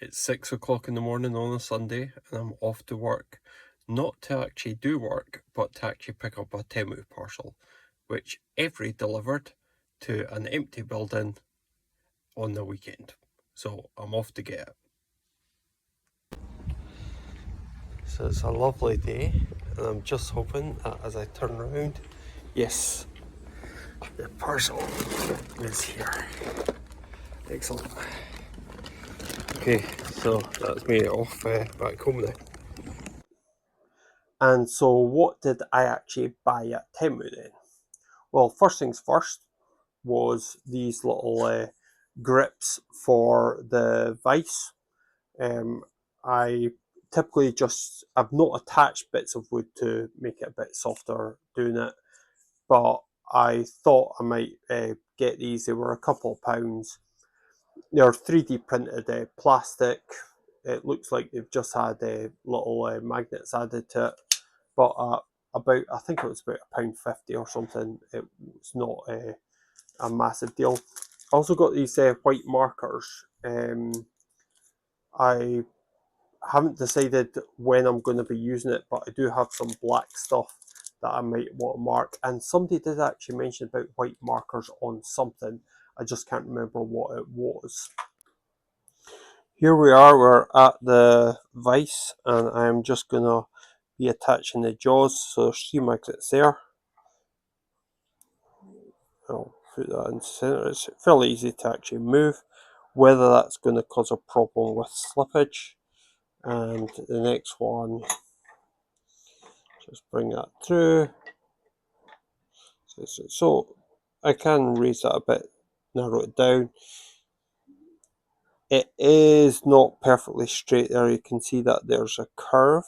It's 6 o'clock in the morning on a Sunday and I'm off to work. Not to actually do work, but to actually pick up a Temu parcel, which Avery delivered to an empty building on the weekend. So I'm off to get it. So it's a lovely day, and I'm just hoping that as I turn around, yes, the parcel is here. Excellent. Okay, so that's me off back home now. And so what did I actually buy at Temu then? Well, first things first was these little grips for the vise. I typically I've not attached bits of wood to make it a bit softer doing it, but I thought I might get these. They were a couple of pounds. They're 3D printed plastic. It looks like they've just had little magnets added to it, but I think it was about £1.50 or something. It was not a massive deal. I also got these white markers. I haven't decided when I'm going to be using it, but I do have some black stuff that I might want to mark. And somebody did actually mention about white markers on something. I just can't remember what it was. Here we are, we're at the vise, and I'm just going to be attaching the jaws. So there's 3 magnets there. I'll put that in the center. It's fairly easy to actually move. Whether that's going to cause a problem with slippage. And the next one, just bring that through. So I can raise that a bit, narrow it down. It is not perfectly straight there. You can see that there's a curve.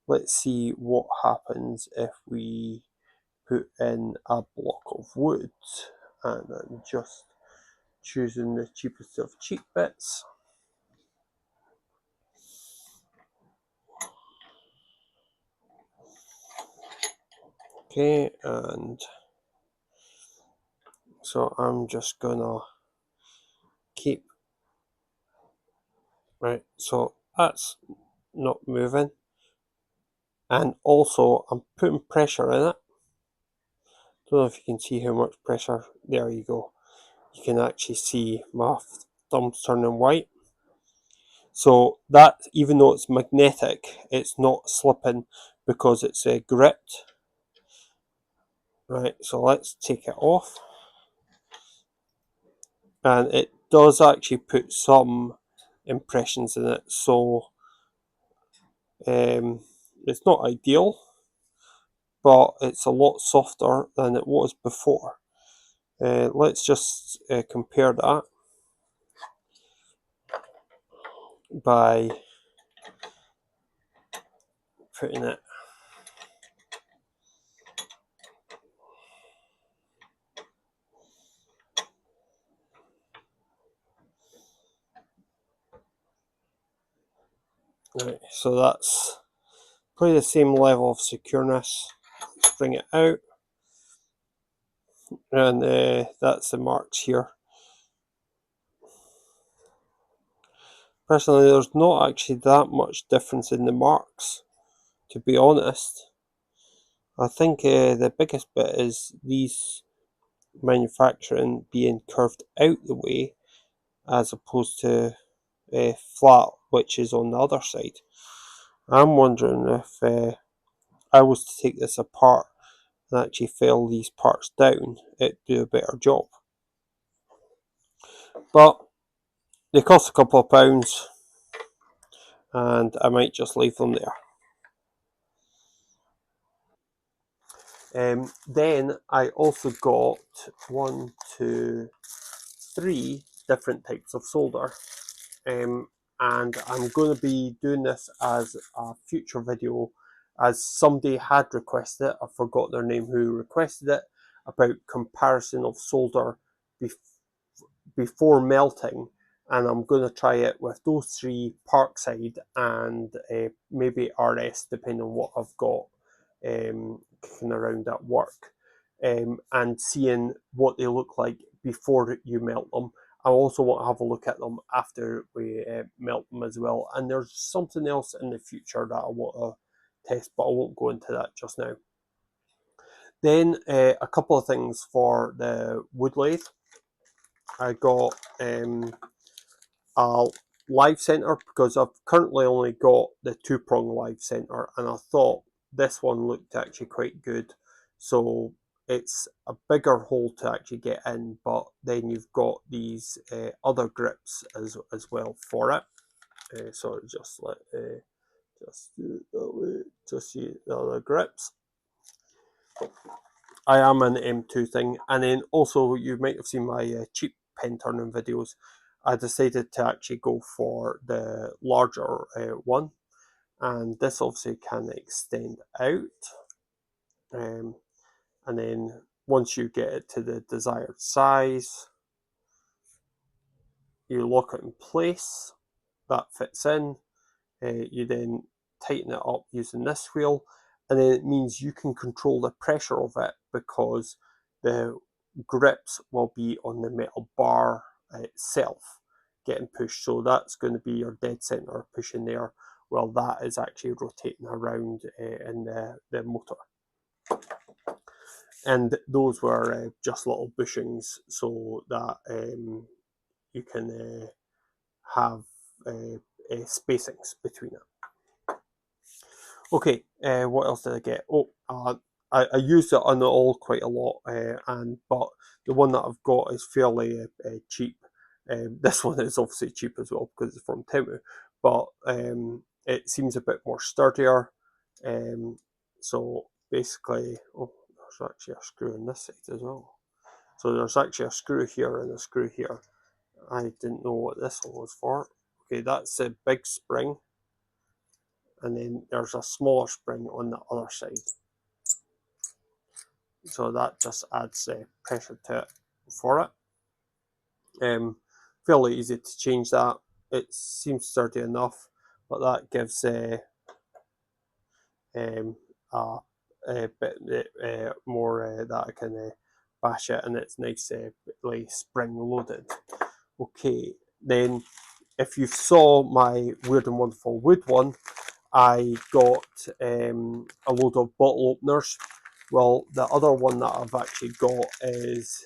Let's see what happens if we put in a block of wood. And I'm just choosing the cheapest of cheap bits. Okay, and so I'm just gonna keep, right, so that's not moving. And also I'm putting pressure in it. Don't know if you can see how much pressure. There you go. You can actually see my thumb's turning white. So that, even though it's magnetic, it's not slipping because it's gripped. Right, so let's take it off. And it does actually put some impressions in it, so it's not ideal, but it's a lot softer than it was before. Let's just compare that by putting it. Right, so that's probably the same level of secureness. Let's bring it out, and that's the marks here. Personally, there's not actually that much difference in the marks, to be honest. I think the biggest bit is these manufacturing being curved out the way as opposed to flat, which is on the other side. I'm wondering if I was to take this apart and actually file these parts down, it'd do a better job. But they cost a couple of pounds, and I might just leave them there. Then I also got 1, 2, 3 different types of solder. And I'm going to be doing this as a future video, as somebody had requested it. I forgot their name who requested it, about comparison of solder before melting, and I'm going to try it with those 3, Parkside and maybe RS, depending on what I've got kicking around at work, and seeing what they look like before you melt them I also want to have a look at them after we melt them as well. And there's something else in the future that I want to test, but I won't go into that just now. Then a couple of things for the wood lathe. I got a live center because I've currently only got the 2-prong live center, and I thought this one looked actually quite good. So it's a bigger hole to actually get in, but then you've got these other grips as well for it. So just do it that way to see the other grips. I am an M2 thing, and then also you might have seen my cheap pen turning videos. I decided to actually go for the larger one, and this obviously can extend out, and then once you get it to the desired size, you lock it in place. That fits in. You then tighten it up using this wheel, and then it means you can control the pressure of it because the grips will be on the metal bar itself getting pushed. So that's going to be your dead center pushing there, while that is actually rotating around in the motor. And those were just little bushings so that you can have spacings between it. Okay, what else did I get? Oh, I used it on the all quite a lot, but the one that I've got is fairly cheap. This one is obviously cheap as well because it's from Temu, but it seems a bit more sturdier. So basically, oh, there's actually a screw on this side as well. So there's actually a screw here and a screw here. I didn't know what this one was for. Okay, that's a big spring, and then there's a smaller spring on the other side. So that just adds pressure to it for it. Fairly easy to change that. It seems sturdy enough, but that gives a bit more that I can bash it, and it's nice like spring loaded. Okay, then if you saw my Weird and Wonderful Wood one, I got a load of bottle openers. Well, the other one that I've actually got is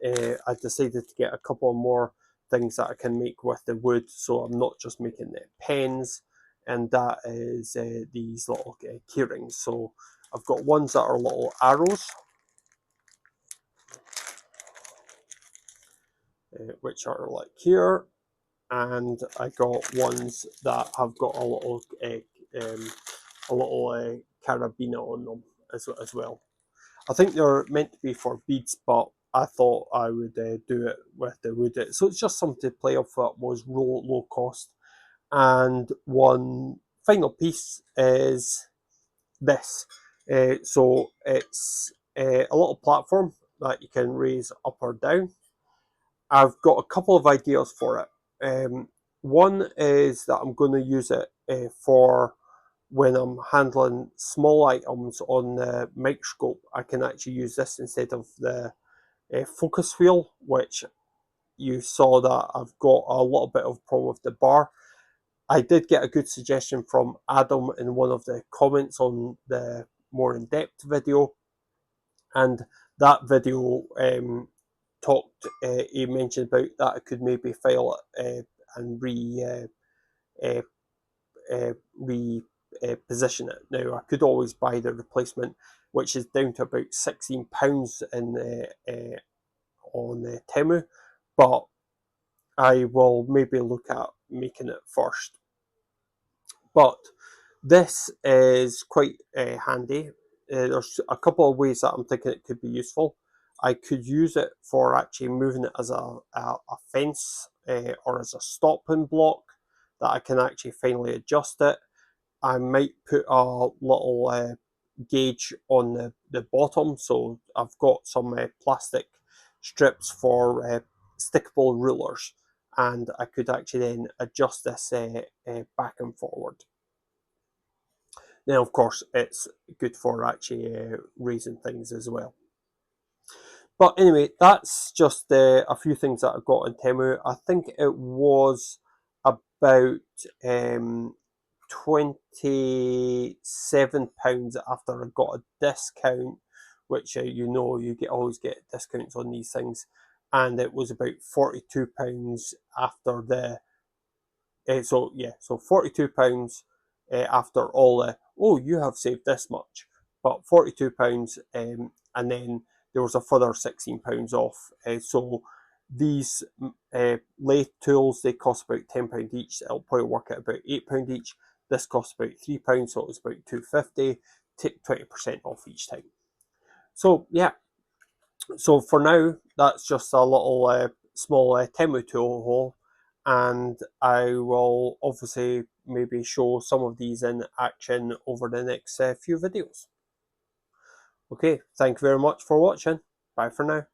I decided to get a couple more things that I can make with the wood, so I'm not just making the pens, and that is these little key rings. So I've got ones that are little arrows, which are like here, and I got ones that have got a little carabiner on them as well. I think they're meant to be for beads, but I thought I would do it with the wood. So it's just something to play off that was low cost. And one final piece is this. So it's a little platform that you can raise up or down. I've got a couple of ideas for it. One is that I'm going to use it for when I'm handling small items on the microscope. I can actually use this instead of the focus wheel, which you saw that I've got a little bit of problem with the bar. I did get a good suggestion from Adam in one of the comments on the more in-depth video, and that video he mentioned about that I could maybe file it and reposition it. Now I could always buy the replacement, which is down to about £16 on Temu, but I will maybe look at making it first. But this is quite handy. There's a couple of ways that I'm thinking it could be useful. I could use it for actually moving it as a fence or as a stopping block that I can actually finally adjust it. I might put a little gauge on the bottom, so I've got some plastic strips for stickable rulers, and I could actually then adjust this back and forward. Now, of course, it's good for actually raising things as well. But anyway, that's just a few things that I got on Temu. I think it was about £27 after I got a discount, which you always get discounts on these things, and it was about £42 after the so £42 after all the you have saved this much, but £42, and then there was a further £16 off. So these lathe tools, they cost about £10 each. It'll probably work at about £8 each. This costs about £3, so it was about £2.50. Take 20% off each time. So yeah, so for now, that's just a little small Temu tool haul, and I will obviously maybe show some of these in action over the next few videos. Okay, thank you very much for watching. Bye for now.